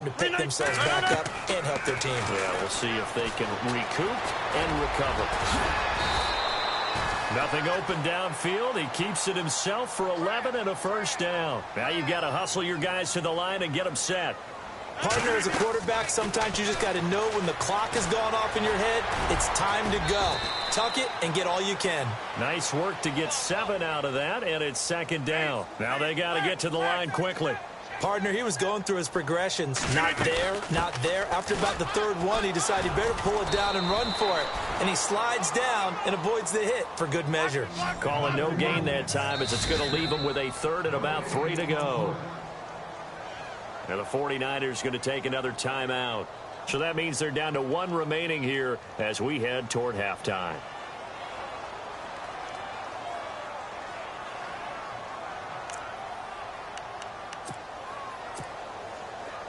to pick themselves back up and help their team. Yeah, we'll see if they can recoup and recover. Nothing open downfield. He keeps it himself for 11 and a first down. Now you've got to hustle your guys to the line and get them set. Partner, as a quarterback, sometimes you just got to know when the clock has gone off in your head, it's time to go. Tuck it and get all you can. Nice work to get 7 out of that, and it's second down. Now they got to get to the line quickly. Partner, he was going through his progressions. Not there, not there. After about the third one, he decided he better pull it down and run for it. And he slides down and avoids the hit for good measure. Calling no gain that time as it's going to leave him with a third and about 3 to go. And the 49ers going to take another timeout. So that means they're down to 1 remaining here as we head toward halftime.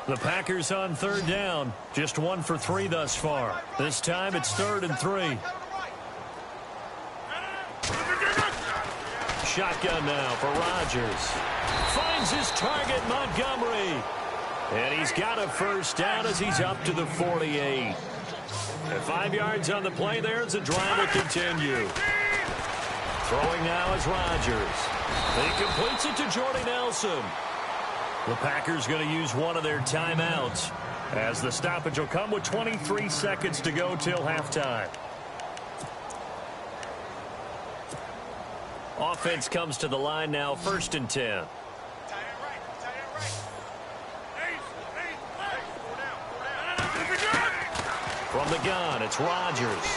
The Packers on third down. Just 1 for 3 thus far. This time it's 3rd and 3. Shotgun now for Rodgers. Finds his target, Montgomery. And he's got a first down as he's up to the 48. And 5 yards on the play there as the drive will continue. Throwing now is Rodgers. He completes it to Jordy Nelson. The Packers going to use one of their timeouts as the stoppage will come with 23 seconds to go till halftime. Offense comes to the line now, 1st and 10. From the gun, it's Rodgers.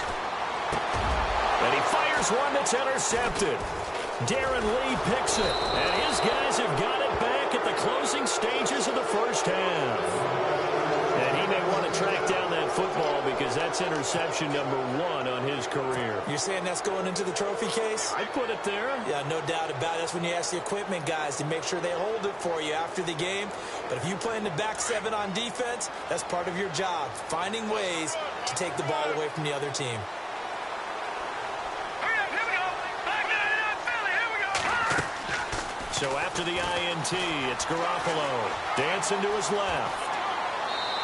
And he fires one that's intercepted. Darren Lee picks it, and his guys have got it back at the closing stages of the first half. And he may want to track down that football because that's interception number 1 on his career. You're saying that's going into the trophy case? I'd put it there. Yeah, no doubt about it. That's when you ask the equipment guys to make sure they hold it for you after the game. But if you play in the back 7 on defense, that's part of your job, finding ways to take the ball away from the other team. So after the INT, it's Garoppolo. Dancing to his left.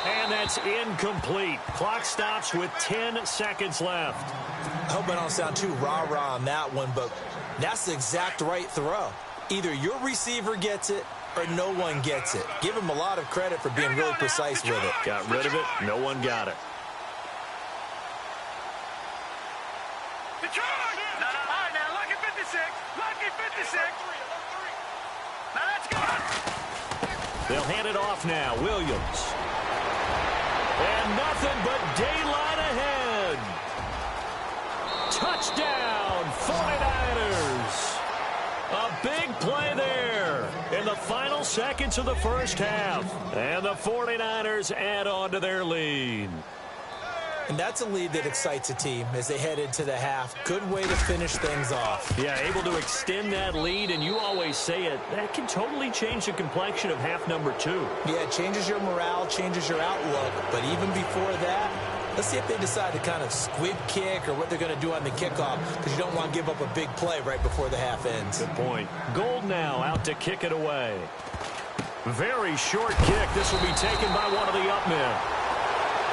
And that's incomplete. Clock stops with 10 seconds left. I hope I don't sound too rah-rah on that one, but that's the exact right throw. Either your receiver gets it or no one gets it. Give him a lot of credit for being really precise with it. Got rid of it. No one got it. They'll hand it off now. Williams. And nothing but daylight ahead. Touchdown, 49ers. A big play there in the final seconds of the first half. And the 49ers add on to their lead. And that's a lead that excites a team as they head into the half. Good way to finish things off. Yeah, able to extend that lead, and you always say it, that can totally change the complexion of half number 2. Yeah, it changes your morale, changes your outlook. But even before that, let's see if they decide to kind of squib kick or what they're going to do on the kickoff, because you don't want to give up a big play right before the half ends. Good point. Gold now out to kick it away. Very short kick. This will be taken by one of the up men.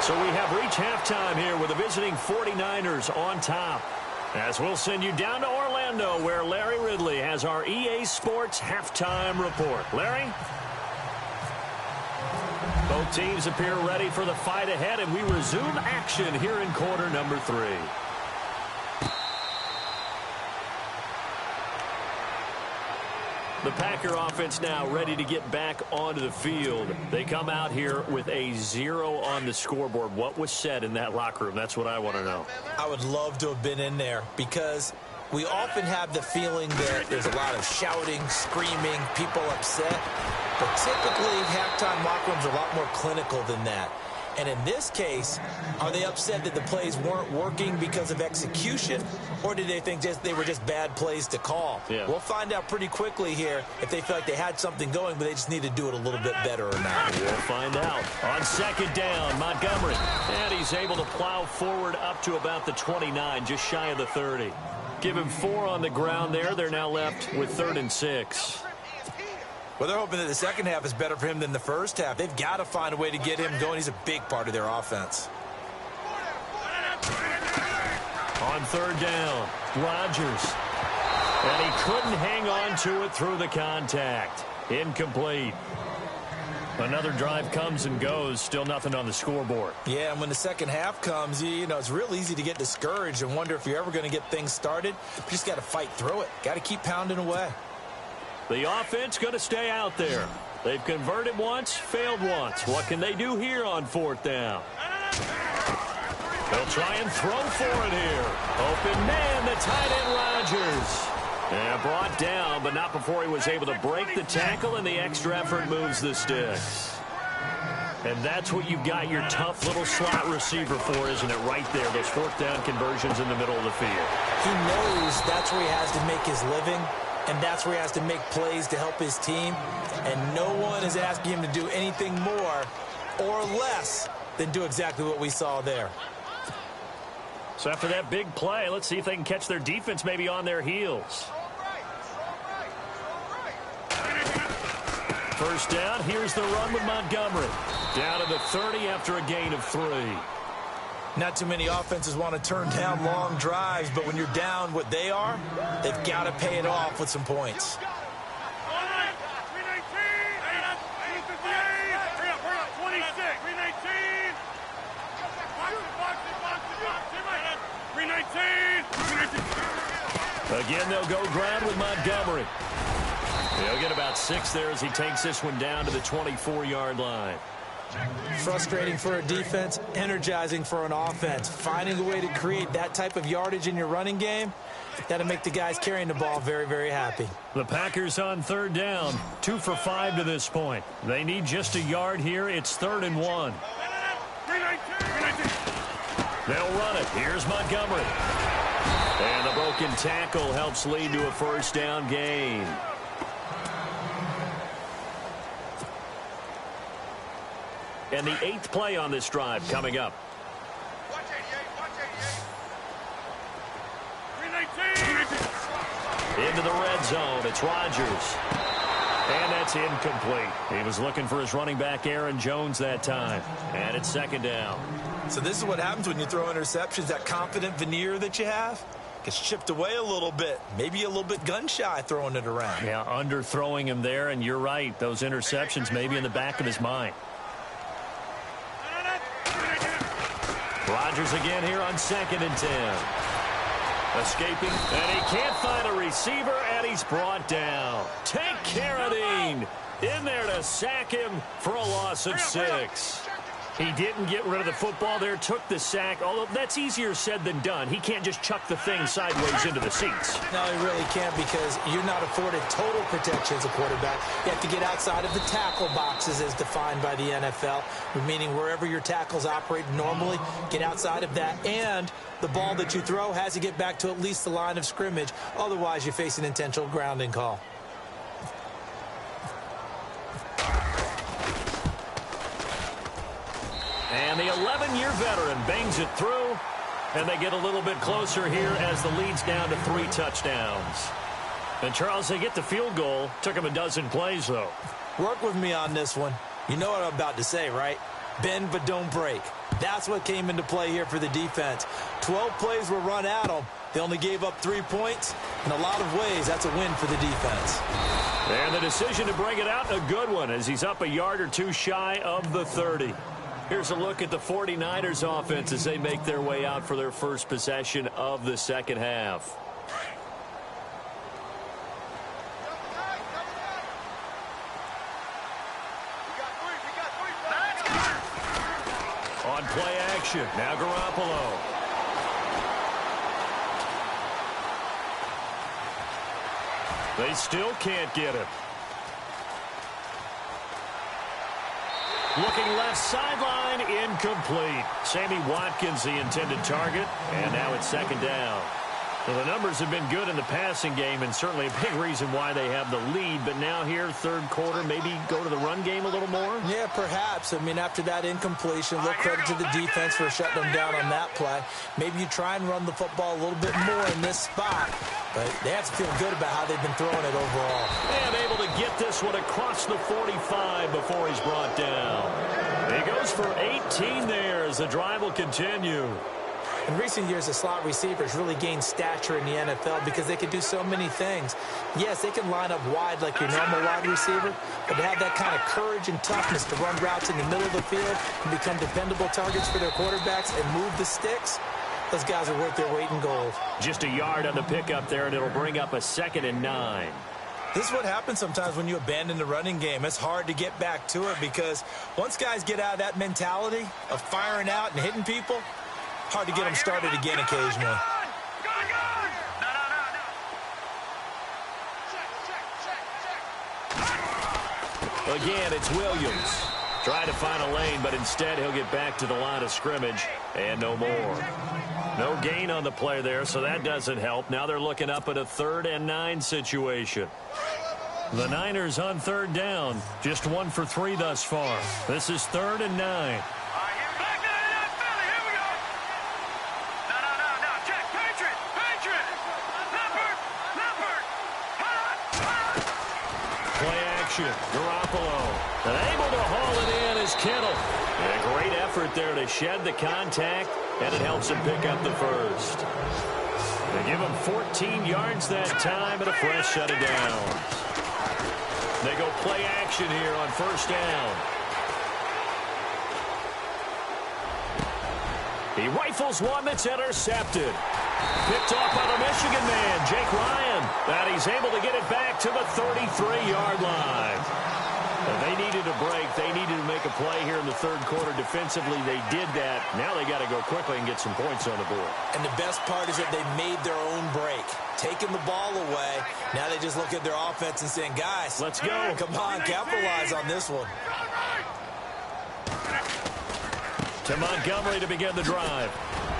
So we have reached halftime here with the visiting 49ers on top. As we'll send you down to Orlando where Larry Ridley has our EA Sports halftime report. Larry? Both teams appear ready for the fight ahead, and we resume action here in quarter number 3. The Packer offense now ready to get back onto the field. They come out here with a 0 on the scoreboard. What was said in that locker room? That's what I want to know. I would love to have been in there because we often have the feeling that there's a lot of shouting, screaming, people upset. But typically, halftime locker rooms are a lot more clinical than that. And in this case, are they upset that the plays weren't working because of execution, or did they think they were just bad plays to call? Yeah. We'll find out pretty quickly here if they feel like they had something going, but they just need to do it a little bit better or not. We'll find out. On second down, Montgomery. And he's able to plow forward up to about the 29, just shy of the 30. Give him 4 on the ground there. They're now left with 3rd and 6. Well, they're hoping that the second half is better for him than the first half. They've got to find a way to get him going. He's a big part of their offense. On third down, Rodgers. And he couldn't hang on to it through the contact. Incomplete. Another drive comes and goes, still nothing on the scoreboard. Yeah, and when the second half comes, you know, it's real easy to get discouraged and wonder if you're ever going to get things started. You just got to fight through it. Got to keep pounding away. The offense going to stay out there. They've converted once, failed once. What can they do here on fourth down? They'll try and throw for it here. Open man, the tight end Rodgers. Yeah, brought down, but not before he was able to break the tackle, and the extra effort moves the sticks. And that's what you've got your tough little slot receiver for, isn't it? Right there, those fourth down conversions in the middle of the field. He knows that's where he has to make his living, and that's where he has to make plays to help his team. And no one is asking him to do anything more or less than do exactly what we saw there. So after that big play, let's see if they can catch their defense maybe on their heels. First down, here's the run with Montgomery. Down to the 30 after a gain of 3. Not too many offenses want to turn down long drives, but when you're down what they are, they've got to pay it off with some points. Again, they'll go ground with Montgomery. He'll get about 6 there as he takes this one down to the 24-yard line. Frustrating for a defense, energizing for an offense. Finding a way to create that type of yardage in your running game, that'll make the guys carrying the ball very, very happy. The Packers on third down, 2 for 5 to this point. They need just a yard here. It's 3rd and 1. They'll run it. Here's Montgomery. And the broken tackle helps lead to a first down gain. And the 8th play on this drive coming up. Into the red zone. It's Rodgers. And that's incomplete. He was looking for his running back, Aaron Jones, that time. And it's 2nd down. So this is what happens when you throw interceptions. That confident veneer that you have gets chipped away a little bit. Maybe a little bit gun-shy throwing it around. Yeah, underthrowing him there, and you're right. Those interceptions may be in the back of his mind. Rodgers again here on 2nd and 10. Escaping, and he can't find a receiver, and he's brought down. Take Carradine in there to sack him for a loss of 6. He didn't get rid of the football there, took the sack, although that's easier said than done. He can't just chuck the thing sideways into the seats. No, he really can't because you're not afforded total protection as a quarterback. You have to get outside of the tackle boxes as defined by the NFL, meaning wherever your tackles operate normally, get outside of that. And the ball that you throw has to get back to at least the line of scrimmage. Otherwise, you face an intentional grounding call. And the 11-year veteran bangs it through, and they get a little bit closer here as the lead's down to 3 touchdowns. And, Charles, they get the field goal. Took them a dozen plays, though. Work with me on this one. You know what I'm about to say, right? Bend but don't break. That's what came into play here for the defense. 12 plays were run at them. They only gave up 3 points. In a lot of ways, that's a win for the defense. And the decision to bring it out, a good one, as he's up a yard or 2 shy of the 30. Here's a look at the 49ers offense as they make their way out for their first possession of the second half. On play action, now Garoppolo. They still can't get him. Looking left sideline, incomplete. Sammy Watkins, the intended target, and now it's 2nd down. Well, the numbers have been good in the passing game, and certainly a big reason why they have the lead. But now here, third quarter, maybe go to the run game a little more? Yeah, perhaps. I mean, after that incompletion, a little credit to the defense for shutting them down on that play. Maybe you try and run the football a little bit more in this spot. But they have to feel good about how they've been throwing it overall. And able to get this one across the 45 before he's brought down. He goes for 18 there as the drive will continue. In recent years, the slot receivers really gained stature in the NFL because they can do so many things. Yes, they can line up wide like your normal wide receiver, but to have that kind of courage and toughness to run routes in the middle of the field and become dependable targets for their quarterbacks and move the sticks, those guys are worth their weight in gold. Just a yard on the pickup there, and it'll bring up a 2nd and 9. This is what happens sometimes when you abandon the running game. It's hard to get back to it because once guys get out of that mentality of firing out and hitting people, hard to get them started again occasionally. Again, it's Williams. Trying to find a lane, but instead he'll get back to the line of scrimmage and no more. No gain on the play there, so that doesn't help. Now they're looking up at a 3rd and 9 situation. The Niners on 3rd down. Just 1 for 3 thus far. This is 3rd and 9. Garoppolo, and able to haul it in is Kittle. And a great effort there to shed the contact, and it helps him pick up the first. They give him 14 yards that time and a fresh set of downs. They go play action here on 1st down. He rifles one that's intercepted. Picked off by the Michigan man, Jake Ryan. And he's able to get it back to the 33-yard line. And they needed a break. They needed to make a play here in the 3rd quarter. Defensively, they did that. Now they got to go quickly and get some points on the board. And the best part is that they made their own break. Taking the ball away. Now they just look at their offense and saying, guys, let's go. Come on, capitalize on this one. To Montgomery to begin the drive.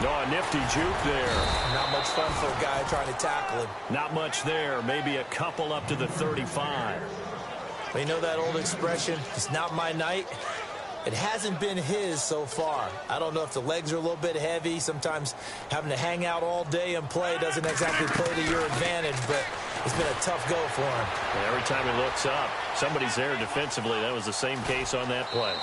No, a nifty juke there. Not much fun for a guy trying to tackle him. Not much there. Maybe a couple up to the 35. Well, you know that old expression, it's not my night? It hasn't been his so far. I don't know if the legs are a little bit heavy. Sometimes having to hang out all day and play doesn't exactly play to your advantage, but it's been a tough go for him. And every time he looks up, somebody's there defensively. That was the same case on that play.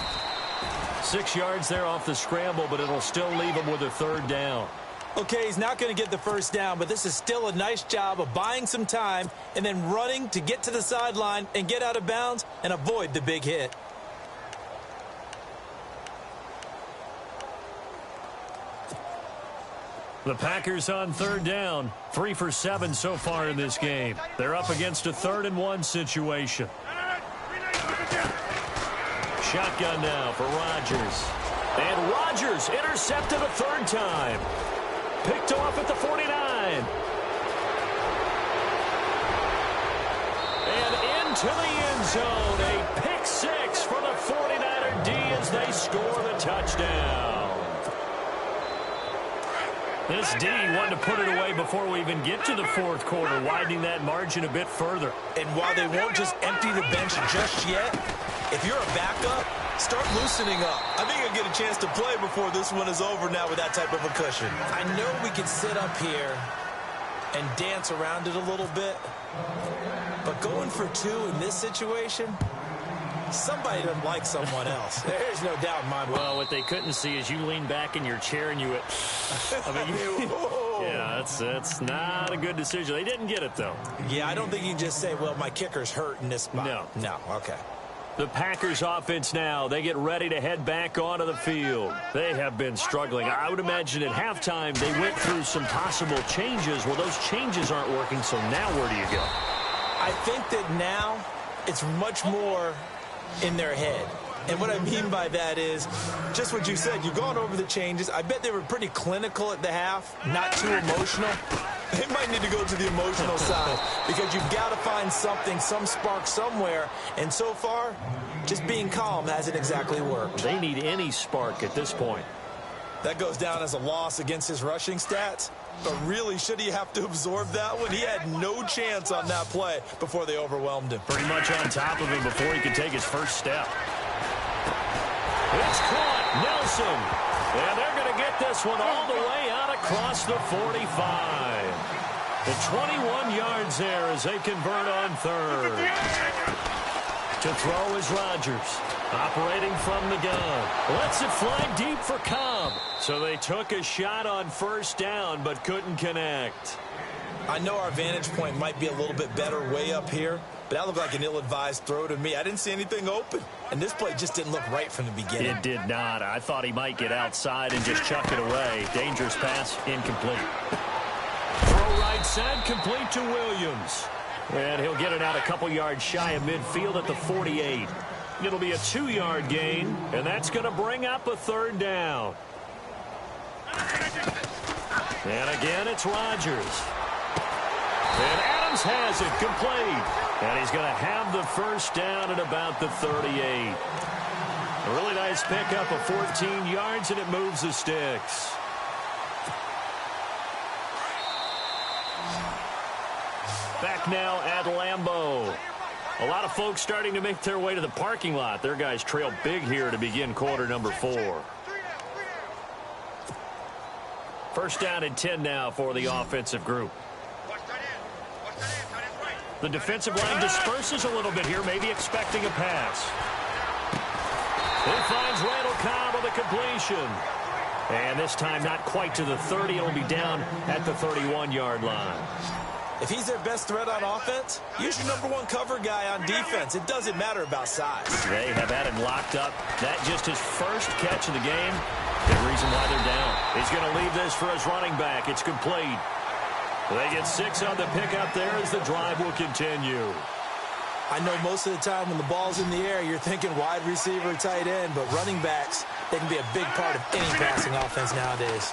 6 yards there off the scramble, but it'll still leave him with a 3rd down. Okay, he's not going to get the first down, but this is still a nice job of buying some time and then running to get to the sideline and get out of bounds and avoid the big hit. The Packers on 3rd down. 3 for 7 so far in this game. They're up against a 3rd and 1 situation. Shotgun now for Rodgers. And Rodgers intercepted a 3rd time. Picked off at the 49. And into the end zone. A pick 6 for the 49er D as they score the touchdown. This D wanted to put it away before we even get to the 4th quarter, widening that margin a bit further. And while they won't just empty the bench just yet, if you're a backup, start loosening up. I think you'll get a chance to play before this one is over now with that type of a cushion. I know we can sit up here and dance around it a little bit, but going for 2 in this situation, somebody doesn't like someone else. There's no doubt in my mind. Well, what they couldn't see is you lean back in your chair and you went, yeah, that's not a good decision. They didn't get it, though. Yeah, I don't think you can just say, well, my kicker's hurt in this spot. No, okay. The Packers offense now, they get ready to head back onto the field. They have been struggling. I would imagine at halftime they went through some possible changes. Well, those changes aren't working, so now where do you go? I think that now it's much more in their head. And what I mean by that is just what you said. You've gone over the changes. I bet they were pretty clinical at the half, not too emotional. They might need to go to the emotional side because you've got to find something, some spark somewhere. And so far, just being calm hasn't exactly worked. They need any spark at this point. That goes down as a loss against his rushing stats. But really, should he have to absorb that one? He had no chance on that play before they overwhelmed him. Pretty much on top of him before he could take his first step. It's caught. Nelson. And they're going to get this one all the way out across the 45. The 21 yards there as they convert on third. To throw is Rodgers. Operating from the gun. Lets it fly deep for Cobb. So they took a shot on first down but couldn't connect. I know our vantage point might be a little bit better way up here, but that looked like an ill-advised throw to me. I didn't see anything open, and this play just didn't look right from the beginning. It did not. I thought he might get outside and just chuck it away. Dangerous pass, incomplete. Throw right side, complete to Williams. And he'll get it out a couple yards shy of midfield at the 48. It'll be a 2-yard gain, and that's going to bring up a third down. And again, it's Rodgers. And Adams has it complete. And he's going to have the first down at about the 38. A really nice pickup of 14 yards, and it moves the sticks. Back now at Lambeau. A lot of folks starting to make their way to the parking lot. Their guys trail big here to begin quarter number 4. First down and 10 now for the offensive group. The defensive line disperses a little bit here, maybe expecting a pass. It finds Randall Cobb with a completion. And this time not quite to the 30. It'll be down at the 31-yard line. If he's their best threat on offense, use your #1 cover guy on defense. It doesn't matter about size. They have had him locked up. That just his first catch of the game. Big reason why they're down. He's going to leave this for his running back. It's complete. They get 6 on the pickup there as the drive will continue. I know most of the time when the ball's in the air, you're thinking wide receiver, tight end, but running backs, they can be a big part of any passing offense nowadays.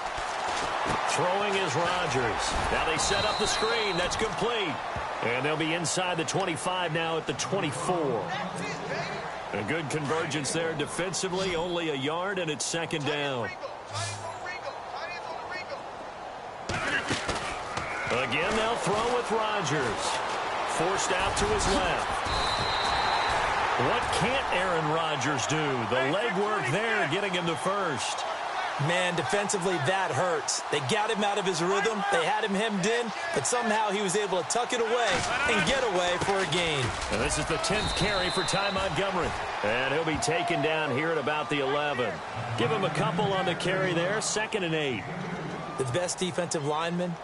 Throwing is Rodgers. Now they set up the screen. That's complete. And they'll be inside the 25 now at the 24. A good convergence there defensively. Only a yard, and it's second down. Again, they'll throw with Rodgers. Forced out to his left. What can't Aaron Rodgers do? The legwork there getting him the first. Man, defensively, that hurts. They got him out of his rhythm. They had him hemmed in, but somehow he was able to tuck it away and get away for a gain. And this is the 10th carry for Ty Montgomery. And he'll be taken down here at about the 11. Give him a couple on the carry there, 2nd and 8. The best defensive linemen,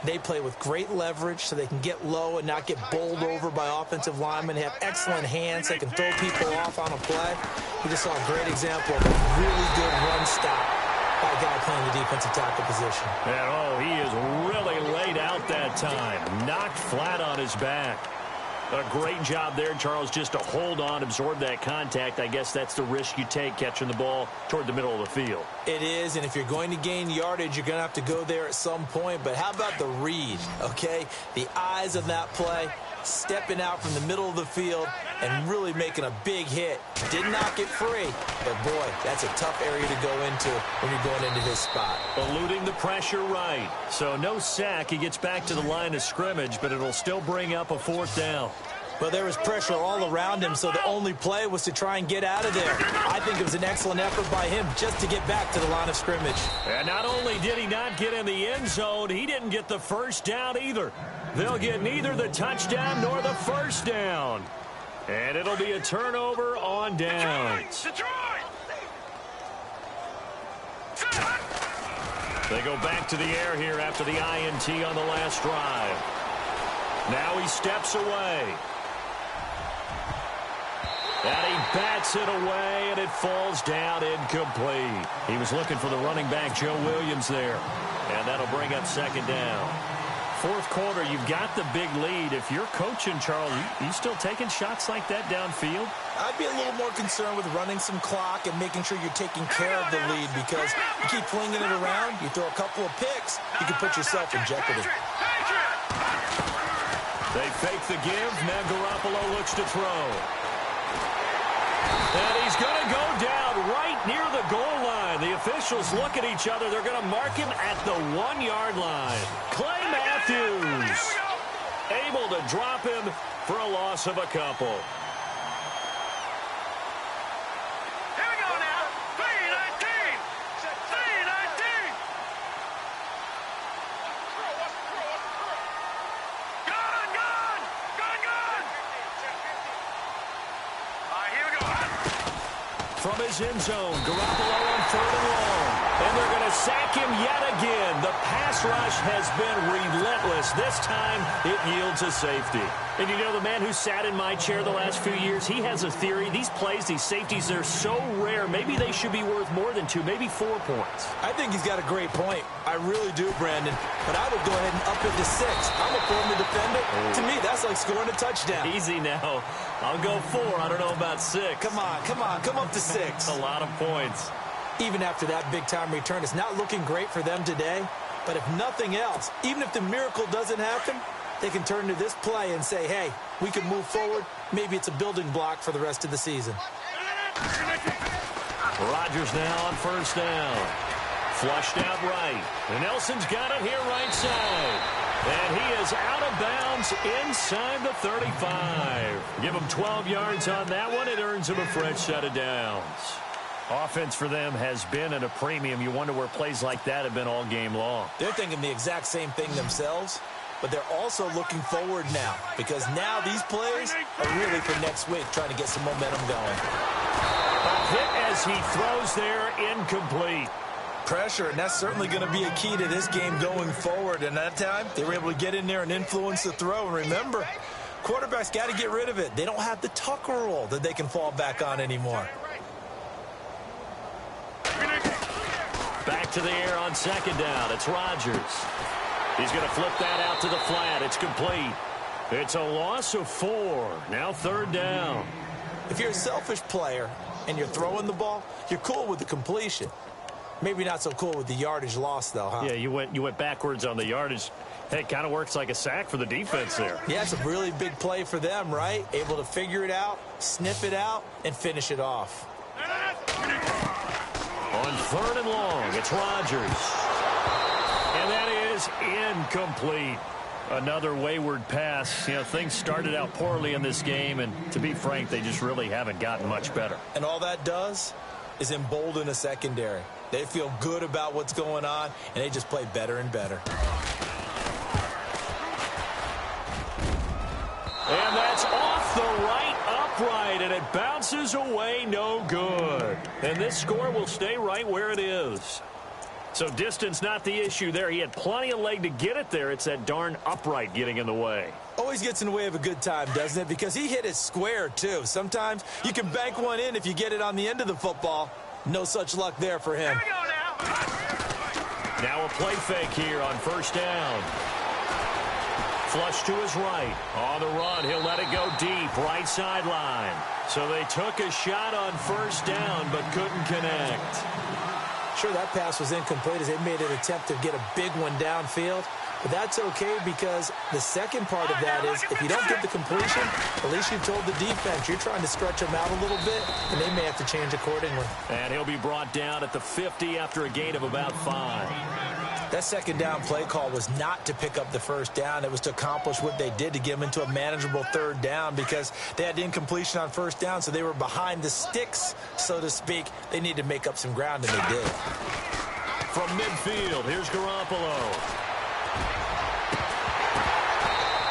they play with great leverage so they can get low and not get bowled over by offensive linemen. They have excellent hands. They can throw people off on a play. We just saw a great example of a really good run stop by a guy playing the defensive tackle position. And, he is really laid out that time. Knocked flat on his back. A great job there, Charles, just to hold on, absorb that contact. I guess that's the risk you take catching the ball toward the middle of the field. It is, and if you're going to gain yardage, you're going to have to go there at some point. But how about the read, okay? The eyes of that play, stepping out from the middle of the field and really making a big hit. Did not get free, but, boy, that's a tough area to go into when you're going into his spot. Eluding the pressure right. So no sack. He gets back to the line of scrimmage, but it'll still bring up a 4th down. Well, there was pressure all around him, so the only play was to try and get out of there. I think it was an excellent effort by him just to get back to the line of scrimmage. And not only did he not get in the end zone, he didn't get the first down either. They'll get neither the touchdown nor the first down. And it'll be a turnover on downs. They go back to the air here after the INT on the last drive. Now he steps away. And he bats it away, and it falls down incomplete. He was looking for the running back, Joe Williams, there. And that'll bring up 2nd down. 4th quarter, you've got the big lead. If you're coaching, Charles, you still taking shots like that downfield? I'd be a little more concerned with running some clock and making sure you're taking care of the lead, because you keep flinging it around, you throw a couple of picks, you can put yourself in jeopardy. They fake the give. Now Garoppolo looks to throw. And he's going to go down right near the goal line. The officials look at each other. They're going to mark him at the 1-yard line. Clay Matthews able to drop him for a loss of a couple. From his end zone, Garoppolo on 3rd and long. And they're going to sack him yet again. The pass rush has been relentless. This time, it yields a safety. And you know, the man who sat in my chair the last few years, he has a theory. These plays, these safeties, they're so rare. Maybe they should be worth more than 2, maybe 4 points. I think he's got a great point. I really do, Brandon. But I would go ahead and up it to 6. I'm a former defender. To me, that's like scoring a touchdown. Easy now. I'll go 4. I don't know about 6. Come on. Come up to 6. A lot of points. Even after that big-time return, it's not looking great for them today. But if nothing else, even if the miracle doesn't happen, they can turn to this play and say, hey, we can move forward. Maybe it's a building block for the rest of the season. Rodgers now on 1st down. Flushed out right. And Nelson's got it here right side. And he is out of bounds inside the 35. Give him 12 yards on that one. It earns him a fresh set of downs. Offense for them has been at a premium. You wonder where plays like that have been all game long. They're thinking the exact same thing themselves, but they're also looking forward now because now these plays are really for next week, trying to get some momentum going. A hit as he throws there, incomplete. Pressure, and that's certainly going to be a key to this game going forward. And that time, they were able to get in there and influence the throw. And remember, quarterbacks got to get rid of it. They don't have the Tucker rule that they can fall back on anymore. Back to the air on 2nd down. It's Rodgers. He's going to flip that out to the flat. It's complete. It's a loss of 4. Now 3rd down. If you're a selfish player and you're throwing the ball, you're cool with the completion. Maybe not so cool with the yardage loss, though, huh? Yeah, you went backwards on the yardage. Hey, it kind of works like a sack for the defense there. Yeah, it's a really big play for them, right? Able to figure it out, sniff it out, and finish it off. On 3rd and long, it's Rodgers. And that is incomplete. Another wayward pass. You know, things started out poorly in this game, and to be frank, they just really haven't gotten much better. And all that does is embolden a secondary. They feel good about what's going on, and they just play better and better. And that's off the right upright, and it bounces away no good. And this score will stay right where it is. So distance not the issue there. He had plenty of leg to get it there. It's that darn upright getting in the way. Always gets in the way of a good time, doesn't it? Because he hit it square, too. Sometimes you can bank one in if you get it on the end of the football. No such luck there for him. Here we go now. Now a play fake here on 1st down. Flush to his right. On the run, he'll let it go deep, right sideline. So they took a shot on 1st down, but couldn't connect. Sure, that pass was incomplete as they made an attempt to get a big one downfield. But that's okay because the second part of that is if you don't get the completion, at least you've told the defense you're trying to stretch them out a little bit, and they may have to change accordingly. And he'll be brought down at the 50 after a gain of about 5. That 2nd down play call was not to pick up the 1st down. It was to accomplish what they did to get them into a manageable 3rd down because they had incompletion on 1st down, so they were behind the sticks, so to speak. They needed to make up some ground, and they did. From midfield, here's Garoppolo.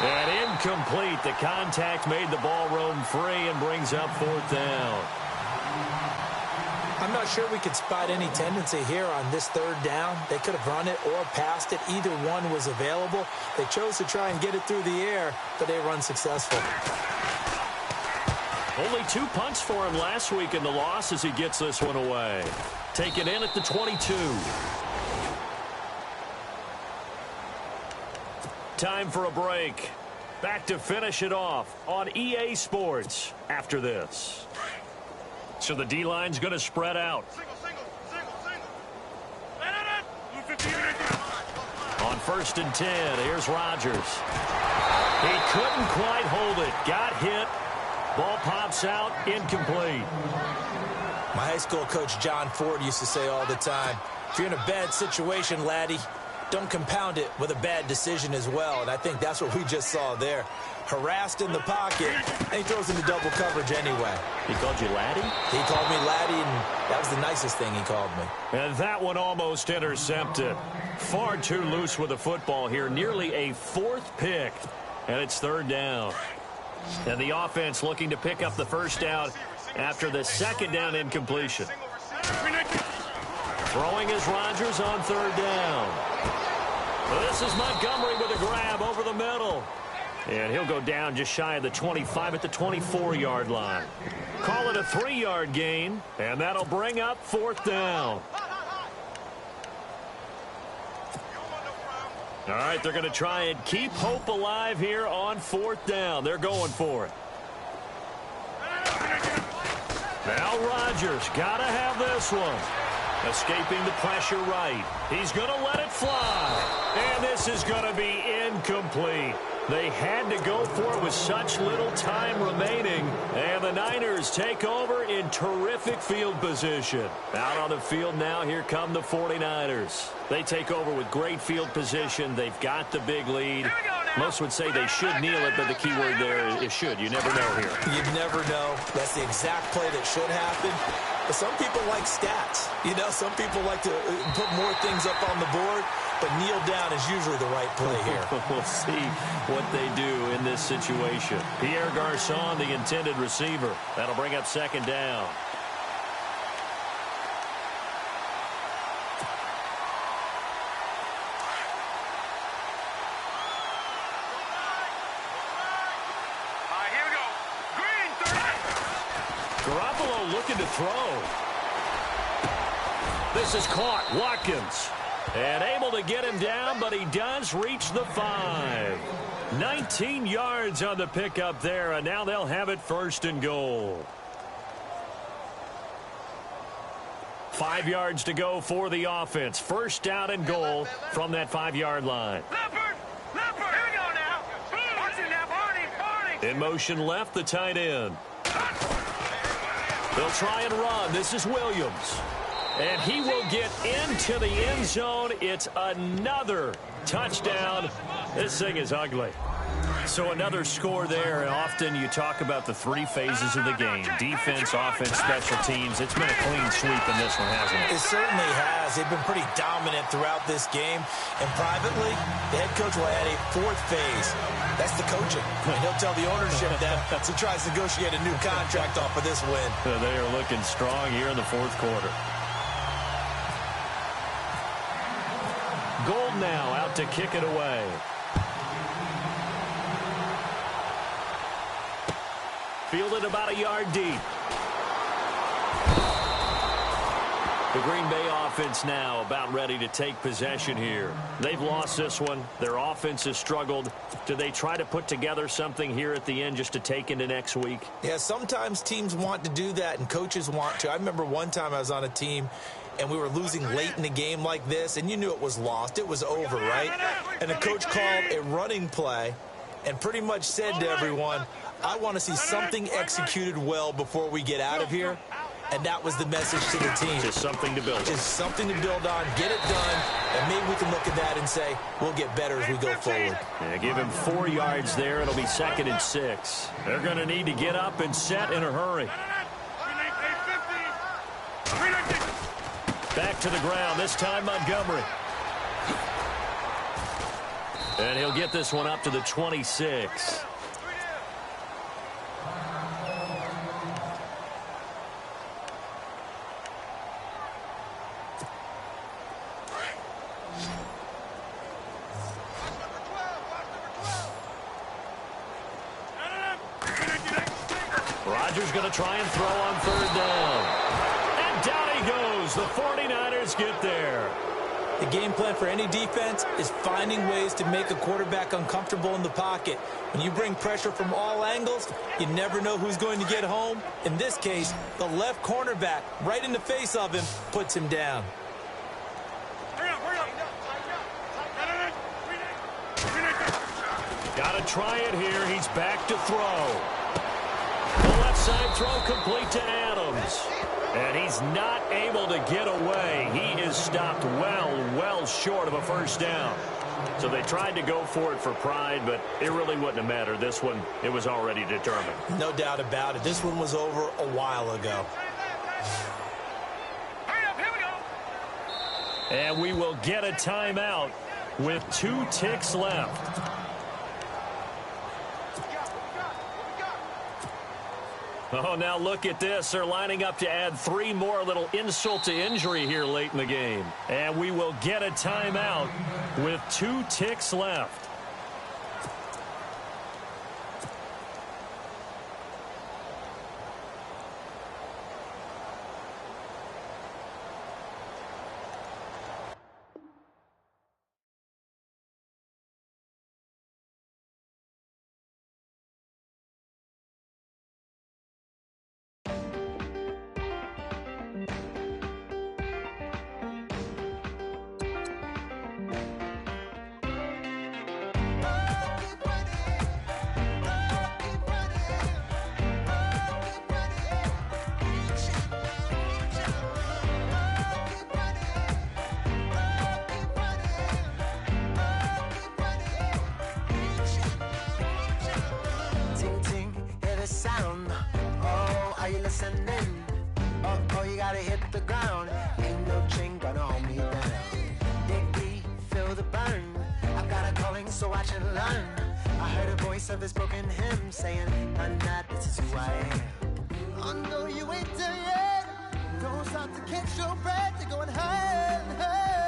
And incomplete. The contact made the ball roam free and brings up 4th down. I'm not sure we could spot any tendency here on this 3rd down. They could have run it or passed it. Either one was available. They chose to try and get it through the air, but they were unsuccessful. Only 2 punts for him last week in the loss as he gets this one away. Taken in at the 22. Time for a break. Back to finish it off on EA Sports after this. So the D-line's going to spread out. On 1st and 10, here's Rodgers. He couldn't quite hold it. Got hit. Ball pops out, incomplete. My high school coach, John Ford, used to say all the time, if you're in a bad situation, laddie, don't compound it with a bad decision as well. And I think that's what we just saw there. Harassed in the pocket, and he throws into double coverage anyway. He called you laddie? He called me laddie, and that was the nicest thing he called me. And that one almost intercepted. Far too loose with the football here. Nearly a 4th pick, and it's 3rd down. And the offense looking to pick up the first down after the 2nd down incompletion. Throwing is Rodgers on 3rd down. This is Montgomery with a grab over the middle. And he'll go down just shy of the 25 at the 24-yard line. Call it a 3-yard gain, and that'll bring up 4th down. All right, they're going to try and keep hope alive here on 4th down. They're going for it. Now Rodgers got to have this one. Escaping the pressure right. He's going to let it fly. And this is going to be incomplete. They had to go for it with such little time remaining. And the Niners take over in terrific field position. Out on the field now, here come the 49ers. They take over with great field position. They've got the big lead. Most would say they should kneel it, but the key word there is should. You never know here. You never know. That's the exact play that should happen. But some people like stats. You know, some people like to put more things up on the board, but kneel down is usually the right play here. We'll see what they do in this situation. Pierre Garçon, the intended receiver. That'll bring up 2nd down. Garoppolo looking to throw. This is caught. Watkins. And able to get him down, but he does reach the 5. 19 yards on the pickup there, and now they'll have it 1st and goal. 5 yards to go for the offense. 1st down and goal from that 5-yard line. Here we go now. Watch it now, Barney. In motion left, the tight end. They'll try and run. This is Williams. And he will get into the end zone. It's another touchdown. This thing is ugly. So another score there. And often you talk about the 3 phases of the game. Defense, offense, special teams. It's been a clean sweep in this one, hasn't it? It certainly has. They've been pretty dominant throughout this game. And privately, the head coach will add a 4th phase. That's the coaching. And he'll tell the ownership that as he tries to negotiate a new contract off of this win. They are looking strong here in the 4th quarter. Gold now out to kick it away. Fielded about a yard deep. The Green Bay offense now about ready to take possession here. They've lost this one. Their offense has struggled. Do they try to put together something here at the end just to take into next week? Yeah, sometimes teams want to do that and coaches want to. I remember one time I was on a team and we were losing late in the game like this, and you knew it was lost. It was over, right? And the coach called a running play and pretty much said to everyone, I want to see something executed well before we get out of here. And that was the message to the team. Just something to build on. Just something to build on, get it done, and maybe we can look at that and say, we'll get better as we go forward. Yeah, give him 4 yards there. It'll be 2nd and 6. They're going to need to get up and set in a hurry. Back to the ground, this time Montgomery. And he'll get this one up to the 26. Rodgers going to try and throw on 3rd down. And down he goes. The 49ers get there. The game plan for any defense is finding ways to make a quarterback uncomfortable in the pocket. When you bring pressure from all angles, you never know who's going to get home. In this case, the left cornerback, right in the face of him, puts him down. Got to try it here. He's back to throw. The left side throw complete to Adams. And he's not able to get away. He is stopped well short of a first down. So they tried to go for it for pride, but it really wouldn't have mattered. This one, it was already determined. No doubt about it. This one was over a while ago. Hurry up, here we go. And we will get a timeout with 2 ticks left. Oh, now look at this. They're lining up to add 3 more, a little insult to injury here late in the game. And we will get a timeout with 2 ticks left. Oh, you gotta hit the ground. Ain't no chain gonna hold me down. Dig deep, feel the burn. I've got a calling, so watch and learn. I heard a voice of this broken hymn saying, "I'm not, this is who I am." Oh no, you ain't there yet. Don't stop to catch your breath. You're going higher and higher.